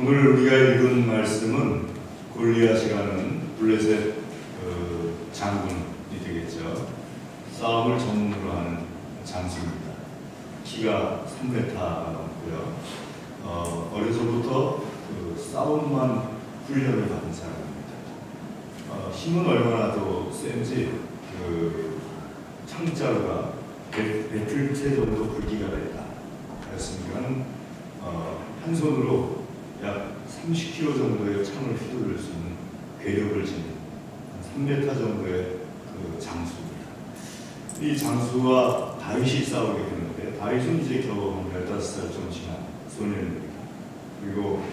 오늘 우리가 읽은 말씀은 골리앗이라는 블레셋 장군이 되겠죠. 싸움을 전문으로 하는 장수입니다. 키가 3m가 넘고요. 어려서부터 싸움만 훈련을 받은 사람입니다. 힘은 얼마나 더 센지 창자루가 배틀채 정도 굵기가 됐다. 그렇습니까? 한 손으로 약 30kg 정도의 창을 휘두를 수 있는 괴력을 지닌 3m 정도의 장수입니다. 이 장수와 다윗이 싸우게 되는데, 다윗은 이제 겨우 15살 좀 지난 소년입니다. 그리고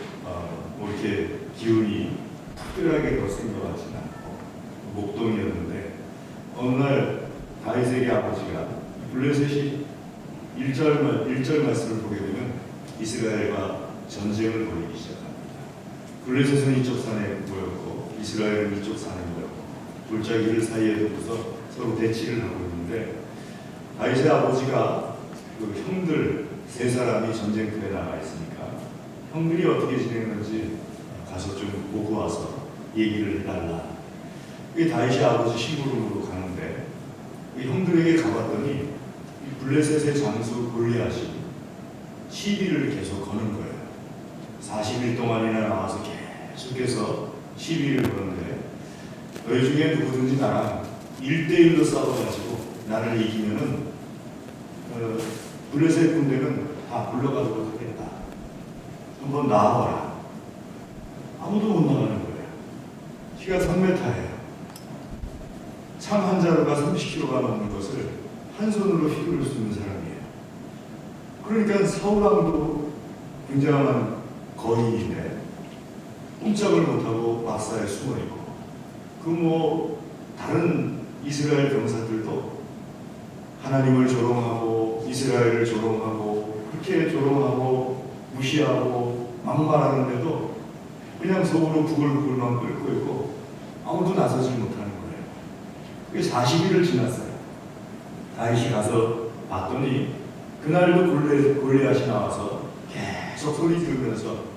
뭐 이렇게 기운이 특별하게 더 센 것 같지는 않고 목동이었는데, 어느 날 다윗에게 아버지가 블레셋이 1절 말씀을 보게 되면 이스라엘과 전쟁을 벌이기 시작합니다. 블레셋은 이쪽 산에 모였고 이스라엘은 이쪽 산에 모였고 골짜기를 사이에 두고서 서로 대치를 하고 있는데, 다윗의 아버지가 형들 3사람이 전쟁터에 나가 있으니까 형들이 어떻게 진행하는지 가서 좀 보고 와서 얘기를 해달라. 그게 다윗의 아버지 심부름으로 가는데, 형들에게 가봤더니 블레셋의 장수 골리앗이 시비를 계속 거는 거예요. 40일 동안이나 나와서 계속해서 시비를 거는데, 너희 중에 누구든지 나랑 1대1로 싸워가지고 나를 이기면은 블레셋 군대는 다 불러가도록 하겠다. 한번 나와라. 아무도 못 나가는 거예요. 키가 3m예요. 창 한 자루가 30kg가 넘는 것을 한 손으로 휘두를 수 있는 사람이에요. 그러니까 사울왕도 굉장한 거인인데 꼼짝을 못하고 막사에 숨어있고, 다른 이스라엘 병사들도 하나님을 조롱하고 이스라엘을 조롱하고 그렇게 조롱하고 무시하고 막말하는데도 그냥 속으로 부글부글만 끓고 있고 아무도 나서지 못하는 거예요. 그게 40일을 지났어요. 다윗이 가서 봤더니 그날도 골리앗이 나와서 계속 소리 지르면서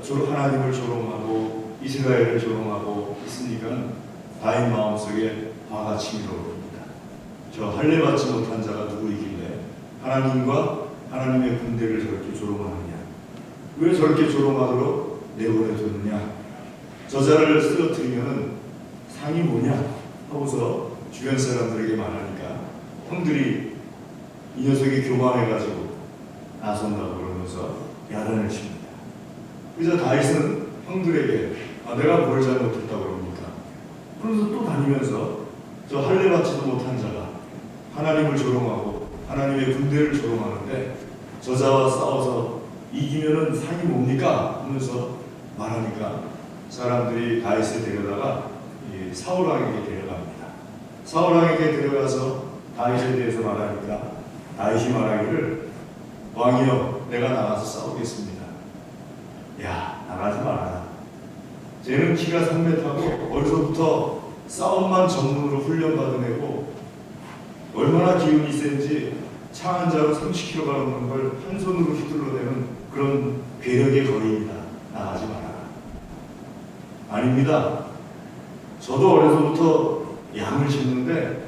하나님을 조롱하고 이스라엘을 조롱하고 있으니까 다윗 마음속에 화가 치밀어 오릅니다. 저 할례 받지 못한 자가 누구이길래 하나님과 하나님의 군대를 저렇게 조롱하느냐? 왜 저렇게 조롱하도록 내버려뒀느냐? 저자를 쓰러뜨리면 상이 뭐냐? 하고서 주변 사람들에게 말하니까 형들이 이 녀석이 교만해가지고 나선다고 그러면서 야단을 칩니다. 그래서 다윗은 형들에게 내가 뭘 잘못했다고 그럽니까? 그러면서 또 다니면서 저 할례 받지도 못한 자가 하나님을 조롱하고 하나님의 군대를 조롱하는데 저자와 싸워서 이기면은 상이 뭡니까? 하면서 말하니까 사람들이 다윗을 데려다가 사울왕에게 데려갑니다. 사울왕에게 데려가서 다윗에 대해서 말하니까 다윗이 말하기를 왕이여 내가 나가서 싸우겠습니다. 야 나가지 마라. 쟤는 키가 3m고 어려서부터 싸움만 전문으로 훈련받은 애고 얼마나 기운이 센지 창 한 자루 30kg가 넘는 걸 한 손으로 휘둘러대는 그런 괴력의 거인이다. 나가지 마라. 아닙니다. 저도 어려서부터 양을 짓는데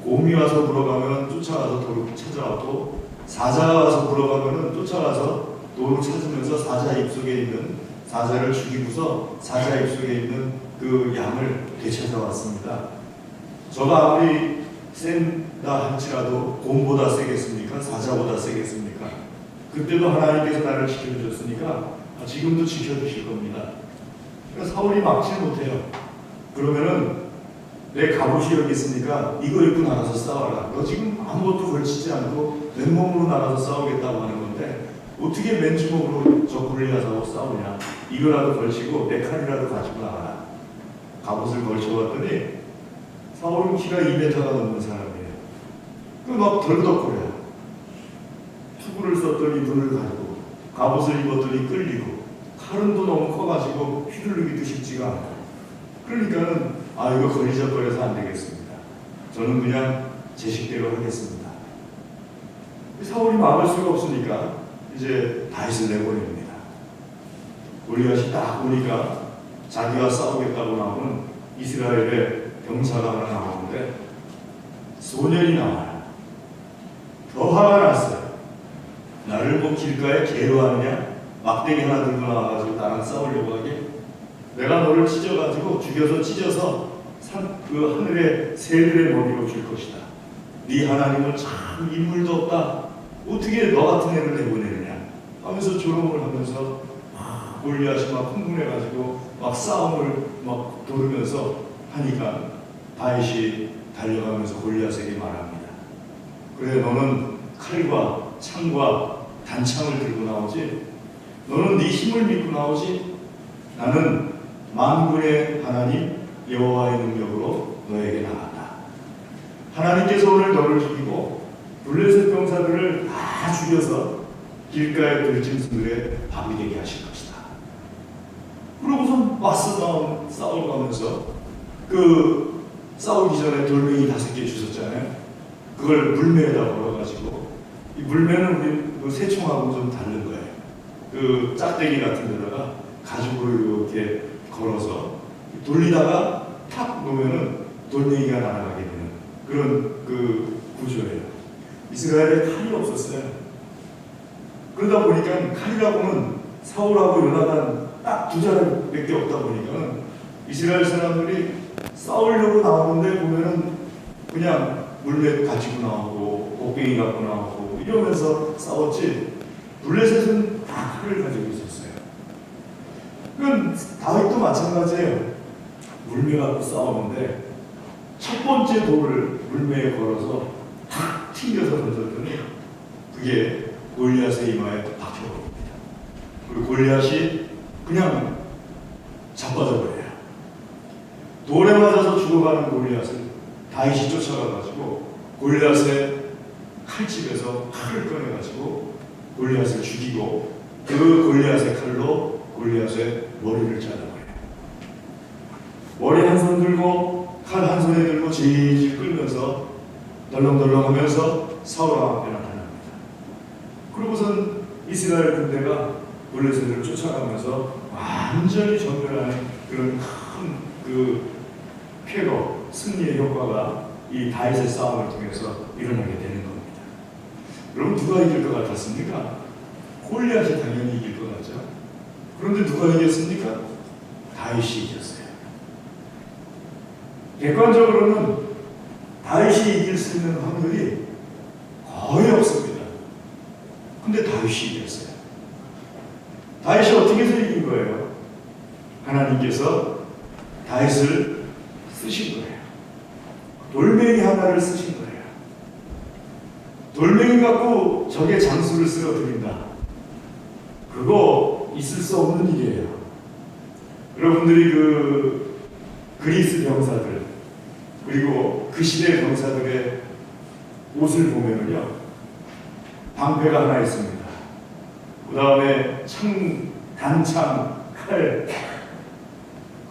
곰이 와서 물어가면 쫓아가서 도로 찾아왔고 사자가 와서 물어가면 쫓아가서 도로 찾으면서 사자 입속에 있는 사자를 죽이고서 사자 입속에 있는 그 양을 되찾아왔습니다. 저가 아무리 센다 할지라도 곰보다 세겠습니까? 사자보다 세겠습니까? 그때도 하나님께서 나를 지켜주셨으니까 지금도 지켜주실 겁니다. 그러니까 사울이 막지 못해요. 그러면은 내 갑옷이 여기 있으니까 이거 입고 나가서 싸워라. 너 지금 아무것도 걸치지 않고 맨몸으로 나가서 싸우겠다고 하는 건데 어떻게 맨주먹으로 저 골리앗하고 싸우냐. 이거라도 걸치고 내 칼이라도 가지고 나가라. 갑옷을 걸쳐봤더니 사울은 키가 2m가 넘는 사람이에요. 막 덜덕거려요. 투구를 썼더니 눈을 가리고 갑옷을 입었더니 끌리고 칼은 또 너무 커가지고 휘둘르기도 쉽지가 않고, 그러니까는 이거 걸리적거려서 안 되겠습니다. 저는 그냥 제 식대로 하겠습니다. 사울이 막을 수가 없으니까 이제 다윗을 내보냅니다. 골리앗이 딱 오니까 자기와 싸우겠다고 나오는 이스라엘의 병사가 하나 나오는데 소년이 나와요. 더 화가 났어요. 나를 뭐 길가에 개로 하느냐? 막대기 하나 들고 나와가지고 나랑 싸우려고 하게? 내가 너를 찢어가지고 죽여서 찢어서 그 하늘의 새들의 먹이로 줄 것이다. 네 하나님은 참 인물도 없다. 어떻게 너 같은 애를 내보내느냐 하면서 조롱을 하면서 골리앗이 막 흥분해가지고 막 싸움을 막 도르면서 하니까 다윗이 달려가면서 골리앗에게 말합니다. 그래, 너는 칼과 창과 단창을 들고 나오지? 너는 네 힘을 믿고 나오지? 나는 만군의 하나님 여호와의 능력으로 너에게 나간다. 하나님께서 오늘 너를 죽이고 블레셋 병사들을 다 죽여서 길가의 들짐승들의 밥이 되게 하실 것이다. 그러고서 맞서 싸우고 하면서 그 싸우기 전에 돌멩이 5개 주셨잖아요. 그걸 물매에다 걸어가지고, 이 물매는 우리 그 새총하고 좀 다른 거예요. 그 짝대기 같은 데다가 가죽으로 이렇게 걸어서 돌리다가 탁 놓으면은 돌멩이가 날아가게 되는 그런 그 구조예요. 이스라엘에 칼이 없었어요. 그러다 보니까 칼이라고는 사울하고 요나단 딱 2자리밖에 없다 보니까 이스라엘 사람들이 싸우려고 나오는데 보면은 그냥 물맷 가지고 나오고 곡괭이 갖고 나오고 이러면서 싸웠지, 블레셋은 다 칼을 가지고 있었어요. 그럼 다윗도 마찬가지예요. 물매 갖고 싸우는데 첫 번째 돌을 물매에 걸어서 탁 튕겨서 던졌더니 그게 골리앗의 이마에 박혀버립니다. 그리고 골리앗이 그냥 자빠져 버려요. 돌에 맞아서 죽어가는 골리앗을 다윗이 쫓아가가지고 골리앗의 칼집에서 칼을 꺼내가지고 골리앗을 죽이고 그 골리앗의 칼로 골리앗의 머리를 잘라버려요. 머리 한 손 들고 칼 한 손에 들고 질질 끌면서 덜렁덜렁하면서 사울 앞에 나타납니다. 그러고선 이스라엘 군대가 블레셋을 쫓아가면서 완전히 전멸하는 그런 큰 그 쾌거, 승리의 효과가 이 다윗의 싸움을 통해서 일어나게 되는 겁니다. 그럼 누가 이길 것 같았습니까? 골리앗이 당연히 이길 것 같죠. 그런데 누가 이겼습니까? 다윗이 이겼어요. 객관적으로는 다윗이 이길 수 있는 확률이 거의 없습니다. 근데 다윗이 이겼어요. 다윗이 어떻게 해서 이긴 거예요? 하나님께서 다윗을 쓰신 거예요. 돌멩이 하나를 쓰신 거예요. 돌멩이 갖고 적의 장수를 쓰러뜨린다. 그거 있을 수 없는 일이에요. 여러분들이 그 그리스 병사들 그리고 그 시대 병사들의 옷을 보면은요, 방패가 하나 있습니다. 그 다음에 창, 단창, 칼,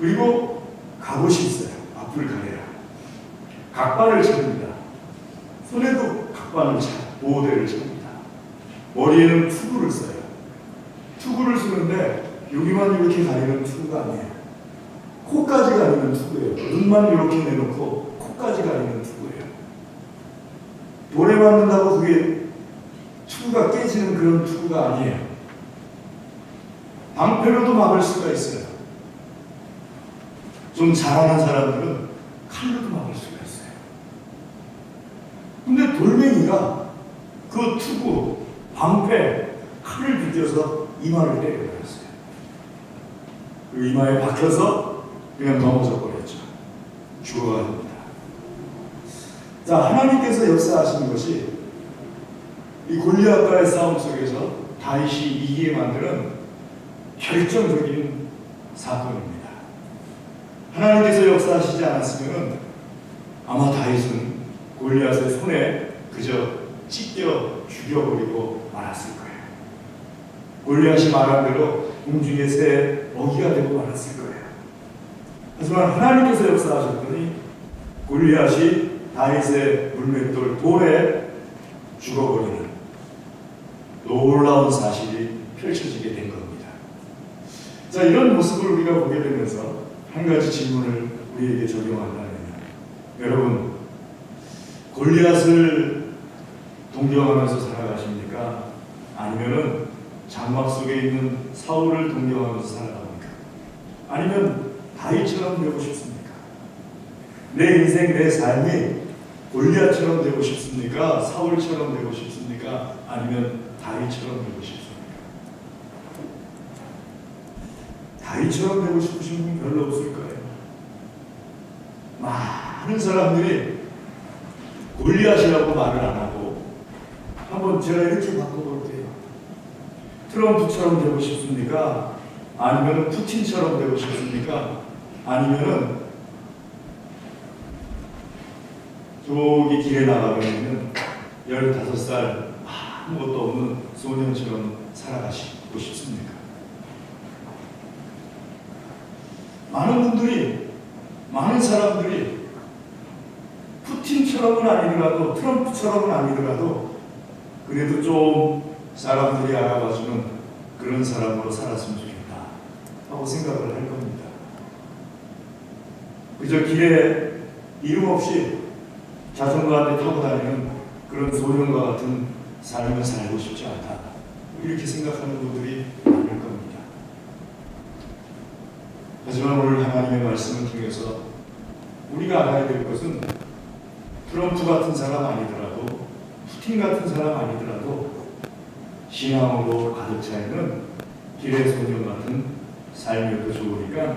그리고 갑옷이 있어요. 앞을 가려야. 각반을 찹니다. 손에도 각반을 차, 보호대를 찹니다. 머리에는 투구를 써요. 투구를 쓰는데 여기만 이렇게 가리는 투구가 아니에요. 코까지 가리는 투구예요. 눈만 이렇게 내놓고 코까지 가리는 투구예요. 돌에 맞는다고 그게 투구가 깨지는 그런 투구가 아니에요. 방패로도 막을 수가 있어요. 좀 잘하는 사람들은 칼로도 막을 수가 있어요. 근데 돌멩이가 그 투구, 방패, 칼을 비껴서 이마를 때려버렸어요. 그 이마에 박혀서 그냥 넘어져 버렸죠. 죽어갑니다. 자, 하나님께서 역사하시는 것이 이 골리앗과의 싸움 속에서 다윗이 이기게 만드는 결정적인 사건입니다. 하나님께서 역사하시지 않았으면 아마 다윗은 골리앗의 손에 그저 찢겨 죽여버리고 말았을 거예요. 골리앗이 말한 대로 공중의 새 먹이가 되고 말았을 거예요. 하지만 하나님께서 역사하셨더니 골리앗이 다윗의 물맷돌 돌에 죽어버리는 놀라운 사실이 펼쳐지게 된 겁니다. 자, 이런 모습을 우리가 보게 되면서 한 가지 질문을 우리에게 적용한다면, 여러분, 골리앗을 동경하면서 살아가십니까? 아니면은 장막 속에 있는 사울을 동경하면서 살아갑니까? 아니면 다윗처럼 되고 싶습니까? 내 인생, 내 삶이 골리앗처럼 되고 싶습니까? 사울처럼 되고 싶습니까? 아니면 다윗처럼 되고 싶습니까? 다윗처럼 되고 싶으신 분 별로 없을 거예요. 많은 사람들이 골리앗이라고 말을 안 하고, 한번 제가 이렇게 바꿔볼게요. 트럼프처럼 되고 싶습니까? 아니면 푸틴처럼 되고 싶습니까? 아니면은 저기 길에 나가고 있는 15살 아무것도 없는 소년처럼 살아가시고 싶습니까? 많은 사람들이 푸틴처럼은 아니더라도, 트럼프처럼은 아니더라도 그래도 좀 사람들이 알아봐주는 그런 사람으로 살았으면 좋겠다 하고 생각을 할 겁니다. 그저 길에 이름 없이 자전거 한 대 타고 다니는 그런 소년과 같은 삶을 살고 싶지 않다, 이렇게 생각하는 분들이 많을 겁니다. 하지만 오늘 하나님의 말씀을 통해서 우리가 알아야 될 것은, 트럼프 같은 사람 아니더라도, 푸틴 같은 사람 아니더라도 신앙으로 가득 차 있는 길의 소년 같은 삶이어도 좋으니까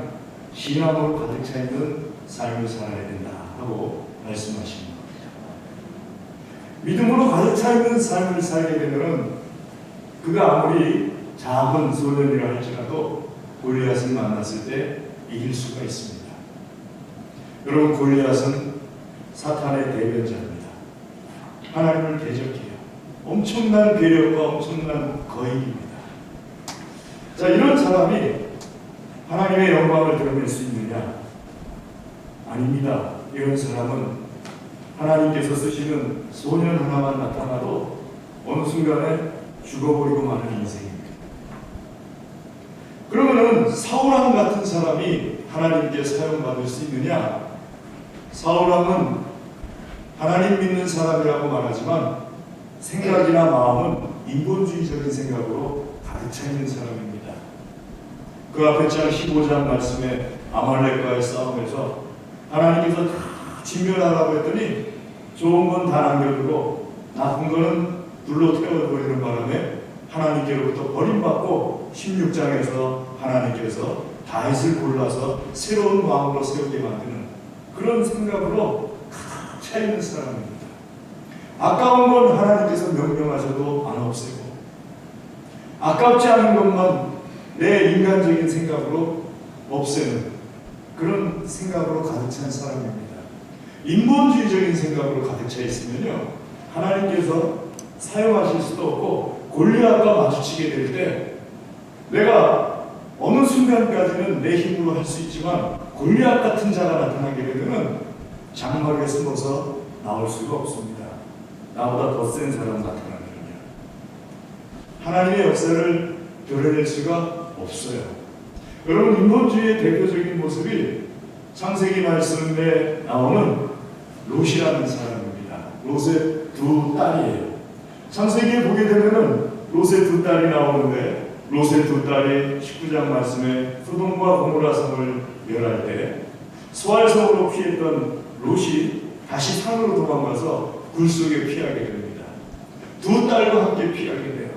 신앙으로 가득 차 있는 삶을 살아야 된다 하고 말씀하시는 겁니다. 믿음으로 가득 차 있는 삶을 살게 되면 그가 아무리 작은 소년이라 할지라도 골리앗을 만났을 때 이길 수가 있습니다. 여러분, 골리앗은 사탄의 대변자입니다. 하나님을 대적해요. 엄청난 괴력과 엄청난 거인입니다. 자, 이런 사람이 하나님의 영광을 드러낼 수 있느냐? 아닙니다. 이런 사람은 하나님께서 쓰시는 소년 하나만 나타나도 어느 순간에 죽어버리고 마는 인생입니다. 그러면은 사울왕 같은 사람이 하나님께 사용받을 수 있느냐? 사울왕은 하나님 믿는 사람이라고 말하지만 생각이나 마음은 인본주의적인 생각으로 가득 차 있는 사람입니다. 그 앞에 장 15장 말씀에 아말렉과의 싸움에서 하나님께서 다 진멸하라고 했더니 좋은 건 다 남겨두고 나쁜 거는 불로 태워버리는 바람에 하나님께로부터 버림받고 16장에서 하나님께서 다윗을 골라서 새로운 왕으로 세우게 만드는 그런 생각으로 가득 차 있는 사람입니다. 아까운 건 하나님께서 명령하셔도 안 없애고, 아깝지 않은 것만 내 인간적인 생각으로 없애는 그런 생각으로 가득 찬 사람입니다. 인본주의적인 생각으로 가득 차 있으면요, 하나님께서 사용하실 수도 없고, 골리앗과 마주치게 될 때 내가 어느 순간까지는 내 힘으로 할 수 있지만 골리앗 같은 자가 나타나게 되면 장막에 숨어서 나올 수가 없습니다. 나보다 더 센 사람 나타나거든요. 하나님의 역사를 드러낼 수가 없어요. 여러분, 인본주의의 대표적인 모습이 창세기 말씀에 나오는 롯이라는 사람입니다. 롯의 두 딸이에요. 창세기에 보게 되면은 롯의 두 딸이 나오는데, 롯의 두 딸이 19장 말씀에 소돔과 고모라 성을 멸할 때 소알성으로 피했던 롯이 다시 산으로 도망가서 굴 속에 피하게 됩니다. 두 딸과 함께 피하게 돼요.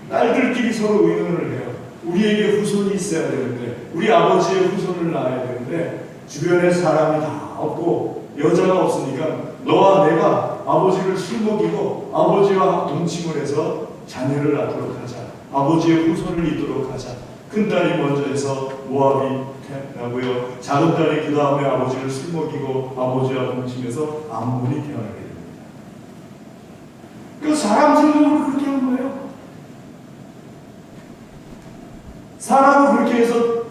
딸들끼리 서로 의논을 해요. 우리에게 후손이 있어야 되는데, 우리 아버지의 후손을 낳아야 되는데 주변에 사람이 다 없고 여자가 없으니까 너와 내가 아버지를 술 먹이고 아버지와 동침을 해서 자녀를 낳도록 하자. 아버지의 후손을 잇도록 하자. 큰 딸이 먼저 해서 모압이 태어나고요, 작은 딸이 그 다음에 아버지를 술 먹이고 아버지와 동침해서 암몬이 태어나게 됩니다. 그 사람 생각으로 그렇게 한 거예요. 사람을 그렇게 해서,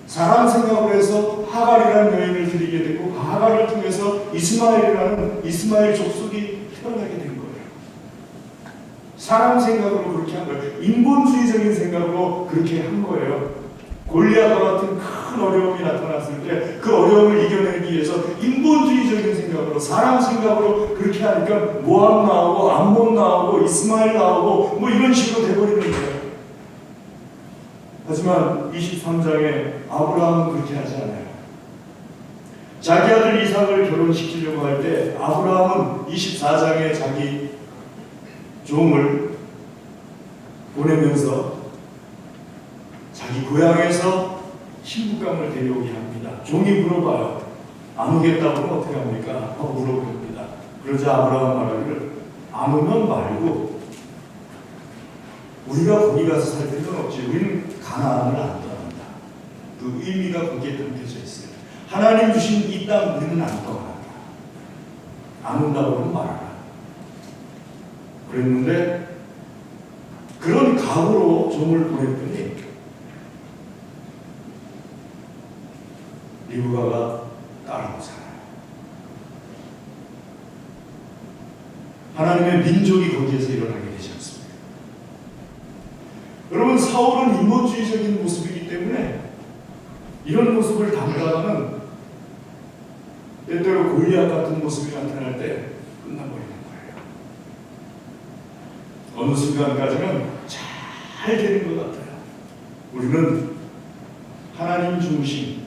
사람 생각으로 해서 하갈이라는 여인을 드리게 되고, 그 하갈을 통해서 이스마엘이라는 이스마엘 족속이 태어나게 된 거예요. 사람 생각으로 그렇게 한 거예요. 인본주의적인 생각으로 그렇게 한 거예요. 골리앗과 같은 큰 어려움이 나타났을 때 그 어려움을 이겨내기 위해서 인본주의적인 생각으로, 사람 생각으로 그렇게 하니까 모압 나오고 암몬 나오고 이스마엘 나오고 뭐 이런 식으로 돼버리는 거예요. 하지만 23장에 아브라함은 그렇게 하지 않아요. 자기 아들 이삭을 결혼시키려고 할 때 아브라함은 24장에 자기 종을 보내면서 자기 고향에서 신부감을 데려오게 합니다. 종이 물어봐요. 안 오겠다고 하면 어떻게 합니까? 하고 물어봅니다. 그러자 아브라함 말하기를 안 오면 말고 우리가 거기 가서 살 필요는 없지. 우리는 가나안을 안 떠난다. 그 의미가 거기에 담겨져 있어요. 하나님 주신 이 땅 우리는 안 떠난다. 안 온다고 하면 말하라. 그랬는데 그런 각오로 종을 보냈더니 리브가가 따라오잖아요. 하나님의 민족이 거기에서 일어나게 되지 않습니다. 여러분, 사울은 인본주의적인 모습이기 때문에 이런 모습을 담당하는 때때로 골리앗 같은 모습이 나타날 때 끝나버리는 거예요. 어느 순간까지는 잘 되는 것 같아요. 우리는 하나님 중심,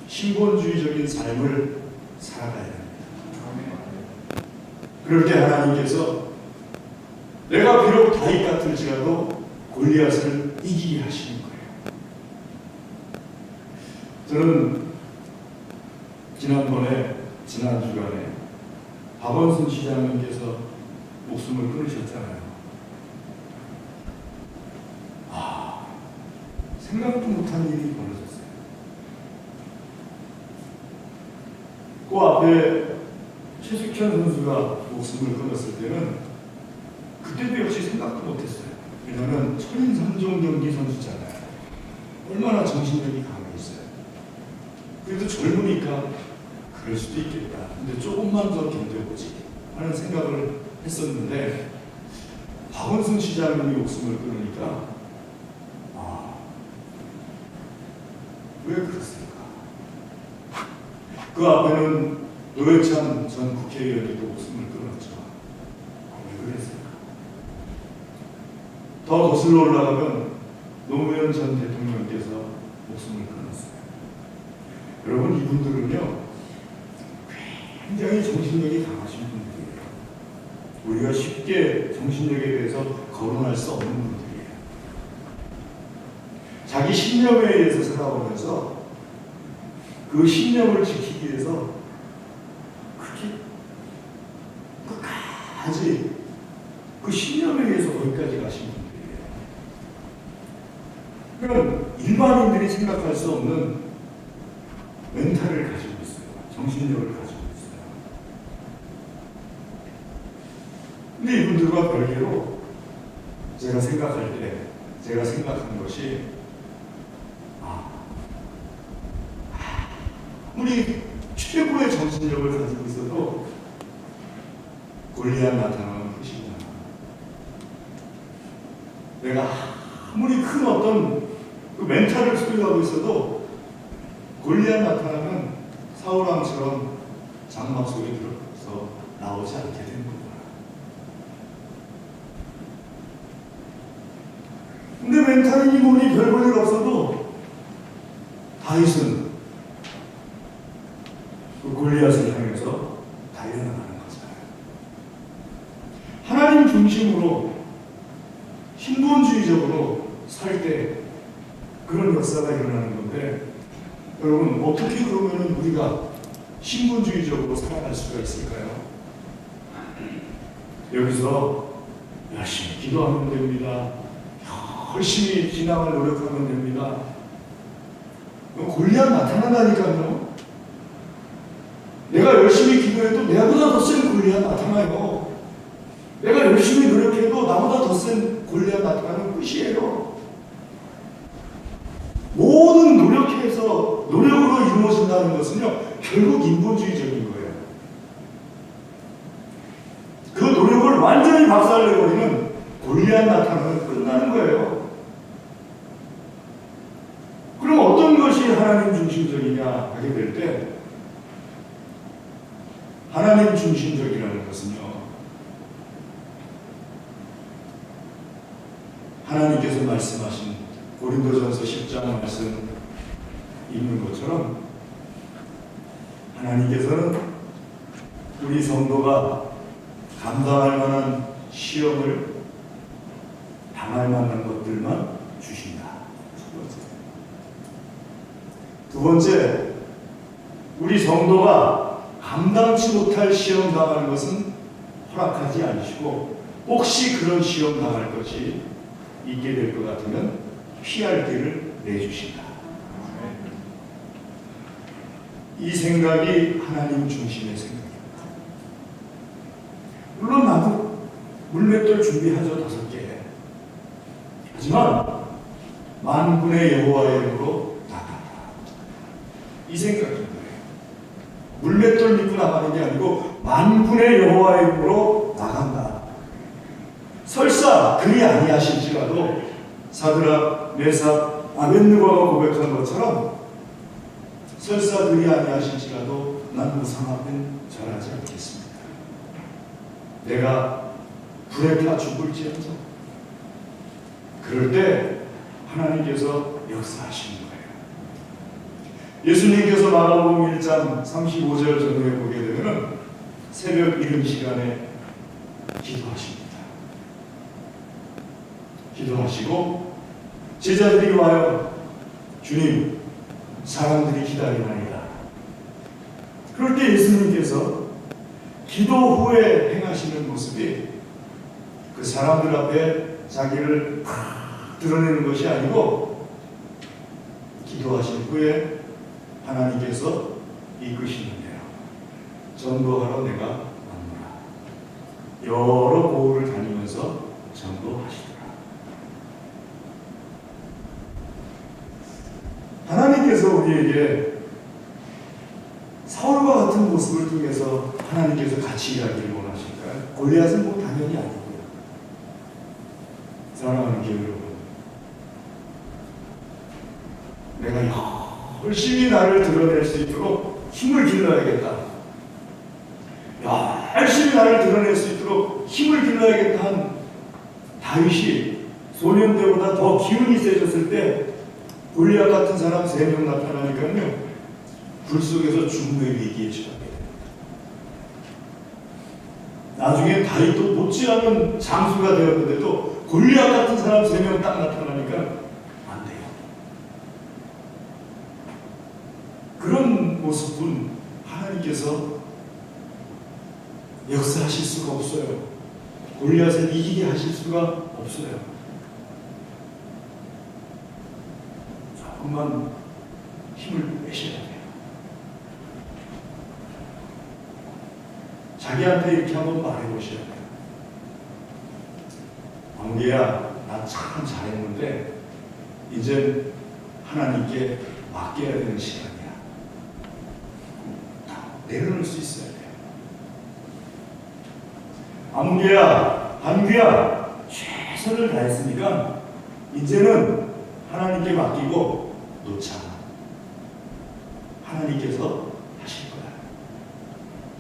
신본주의적인 삶을 살아가야 됩니다. 그럴 때 하나님께서 내가 비록 다윗 같을지라도 골리앗을 이기게 하시는 거예요. 저는 지난 주간에 박원순 시장님께서 목숨을 끊으셨잖아요. 생각도 못한 일이 벌어졌어요. 그 앞에 최숙현 선수가 목숨을 끊었을 때는 그때도 역시 생각도 못했어요. 왜냐하면 천인 3종 경기 선수잖아요. 얼마나 정신력이 강했어요. 그래도 젊으니까 그럴 수도 있겠다. 근데 조금만 더 견뎌보지 하는 생각을 했었는데 박원순 시장님이 목숨을 끊으니까 왜 그랬을까? 그 앞에는 노회찬 전 국회의원이 또 목숨을 끊었죠. 왜 그랬을까? 더 거슬러 올라가면 노무현 전 대통령께서 목숨을 끊었어요. 여러분, 이분들은요 굉장히 정신력이 강하신 분들이에요. 우리가 쉽게 정신력에 대해서 거론할 수 없는 분들이에요. 자기 신념에 의해서 살아오면서 그 신념을 지키기 위해서 그렇게 끝까지 그 신념에 의해서 거기까지 가신 분들이에요. 그럼 일반인들이 생각할 수 없는 멘탈을 가지고 있어요. 정신력을 가지고 있어요. 근데 이분들과 별개로 제가 생각한 것이 아무리 최고의 정신력을 가지고 있어도 골리앗 나타나면 끝이구나. 내가 아무리 큰 어떤 그 멘탈을 소유하고 있어도 골리앗 나타나면 사울왕처럼 장막 속에 들어서 나오지 않게 되는 거구나. 근데 멘탈이 뭐니 별 볼 일 없어도 다윗은 그 골리앗을 향해서 달려나가는 거잖아요. 하나님 중심으로 신본주의적으로 살 때 그런 역사가 일어나는 건데, 여러분 어떻게 그러면 우리가 신본주의적으로 살아갈 수가 있을까요? 여기서 열심히 기도하면 됩니다. 열심히 신앙을 노력하면 됩니다. 골리앗 나타난다니까요. 내가 열심히 기도해도 내보다 더 센 골리앗 나타나요. 내가 열심히 노력해도 나보다 더 센 골리앗 나타나면 끝이에요. 모든 노력으로 이루어진다는 것은요, 결국 인본주의적인 거예요. 그 노력을 완전히 박살내버리면 골리앗 나타나면 끝나는 거예요. 무엇이 하나님 중심적이냐 하게 될 때, 하나님 중심적이라는 것은요, 하나님께서 말씀하신 고린도전서 10장 말씀 읽는 것처럼 하나님께서는 우리 성도가 감당할 만한 시험을 당할 만한 것들만 주신다. 두 번째, 우리 성도가 감당치 못할 시험 당하는 것은 허락하지 않으시고, 혹시 그런 시험 당할 것이 있게 될 것 같으면 피할 길을 내주신다. 이 생각이 하나님 중심의 생각입니다. 물론 나도 물맷돌 준비하죠, 5개. 하지만 만군의 여호와의 이름으로 나가라. 이 생각인 거예요. 물맷돌 믿고 나가는 게 아니고 만군의 여호와의 이름으로 나간다. 설사 그리 아니하실지라도 사드락, 메삭, 아벳느고가 고백한 것처럼 설사 그리 아니하실지라도 난 무상 앞엔 절하지 않겠습니다. 내가 불에 타 죽을지언정. 그럴 때 하나님께서 역사하시는 거예요. 예수님께서 마가복음 1장 35절 전후에 보게 되면 새벽 이른 시간에 기도하십니다. 기도하시고 제자들이 와요. 주님, 사람들이 기다리나이다. 그럴 때 예수님께서 기도 후에 행하시는 모습이 그 사람들 앞에 자기를 드러내는 것이 아니고, 기도하신 후에 하나님께서 이끄시는 대로 전도하러 내가 왔노라. 여러 고을을 다니면서 전도하시더라. 하나님께서 우리에게 사울과 같은 모습을 통해서 하나님께서 같이 일하기를 원하실까요? 골리앗은 뭐 당연히 아니고요. 사랑하는 교회 여러분, 내가 열심히 나를 드러낼 수 있도록 힘을 길러야겠다. 열심히 나를 드러낼 수 있도록 힘을 길러야겠다 한 다윗이 소년 때보다 더 기운이 세졌을 때 골리앗 같은 사람 3명 나타나니까요, 불 속에서 죽음의 위기에 처하게 됩니다. 나중에 다윗도 못지않은 장수가 되었는데도 골리앗 같은 사람 3명 딱 나타나니까 안 돼요. 그런 모습은 하나님께서 역사하실 수가 없어요. 골리앗을 이기게 하실 수가 없어요. 조금만 힘을 내셔야 돼요. 자기한테 이렇게 한번 말해보셔야 돼요. 왕계야, 나 참 잘했는데 이제 하나님께 맡겨야 되는 시간이야. 내려놓을 수 있어야 돼요. 암귀야, 한귀야, 최선을 다했으니까 이제는 하나님께 맡기고 놓자. 하나님께서 하실 거야.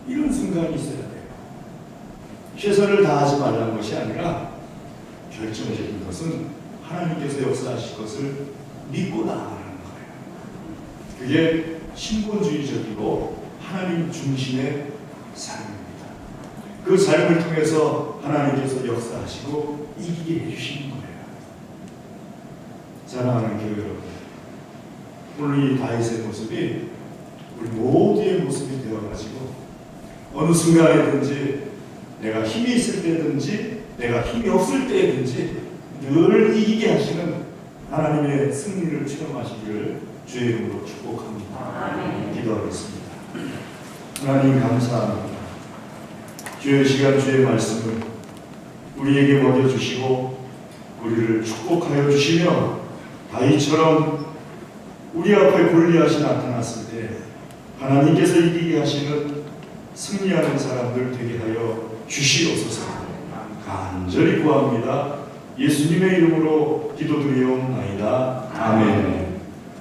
이런 순간이 있어야 돼요. 최선을 다하지 말라는 것이 아니라 결정적인 것은 하나님께서 역사하실 것을 믿고 나아가는 거예요. 그게 신본주의적이고 하나님 중심의 삶입니다. 그 삶을 통해서 하나님께서 역사하시고 이기게 해주시는 거예요. 사랑하는 교회 여러분, 오늘 이 다윗의 모습이 우리 모두의 모습이 되어가지고 어느 순간에든지 내가 힘이 있을 때든지 내가 힘이 없을 때든지 늘 이기게 하시는 하나님의 승리를 체험하시기를 주의 이름으로 축복합니다. 기도하겠습니다. 하나님 감사합니다. 주의 시간 주의 말씀을 우리에게 먹여주시고 우리를 축복하여 주시며 다윗처럼 우리 앞에 골리앗이 나타났을 때 하나님께서 이기게 하시는 승리하는 사람들 되게 하여 주시옵소서. 간절히 구합니다. 예수님의 이름으로 기도드리옵나이다. 아멘.